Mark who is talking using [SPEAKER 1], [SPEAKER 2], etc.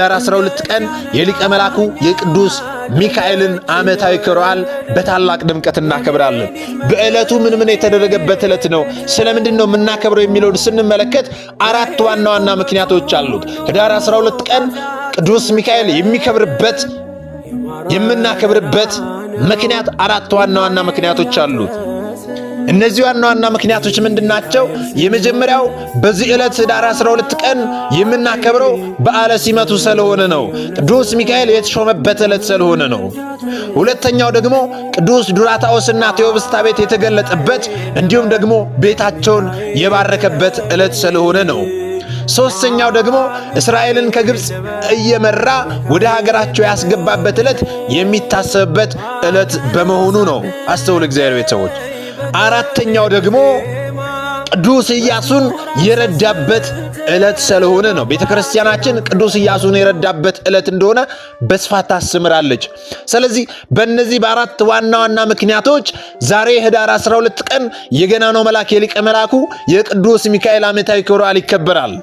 [SPEAKER 1] ዳር 12 ቀን የሊቀ መላኩ የቅዱስ ሚካኤልን ዓመታዊ ክብረ በዓል በታላቅ ድምቀት እናከብራለን። በዕለቱ ምን የተደረገበት ዕለት ነው? ስለምንድን ነው የምናከብረው የሚለውን ስንመለከት አራት ዋና ዋና ምክንያቶች አሉት። ዳር 12 ቀን ቅዱስ ሚካኤል የምናከብርበት ምክንያት አራት ዋና ዋና ምክንያቶች አሉት። እነዚህ ዋና ዋና ምክንያቶች ምንድናቸው? የመጀመሪያው በዚህ ዕለት ዳር 12 ቀን የምናከብረው በዓለ ሲመቱ ስለሆነ ነው። ቅዱስ ሚካኤል የተሾመበት ዕለት ስለሆነ ነው። ሁለተኛው ደግሞ ቅዱስ ዱራታኦስና ቴዎብስታ ቤት የተገለጠበት እንዲሁም ደግሞ ቤታቸውን የባረከበት ዕለት ስለሆነ ነው። ሶስተኛው ደግሞ እስራኤልን ከግብፅ እየመራ ወደ ሀገራቸው ያስገባበት ዕለት የሚታሰብበት ዕለት በመሆኑ ነው። አስተውል እግዚአብሔር ቤተሰቦች። አራተኛው ደግሞ ቅዱስ ኢያሱን የረዳበት ዕለት ስለሆነ ነው። ቤተክርስቲያናችን ቅዱስ ኢያሱን የረዳበት ዕለት እንደሆነ በስፋት ታስተምራለች። ስለዚህ በእነዚህ በአራት ዋና ዋና ምክንያቶች ዛሬ ኅዳር 12 ቀን የገናናው መልአክ የሊቀ መላኩ የቅዱስ ሚካኤል ዓመታዊ ክብረ በዓል ይከበራል።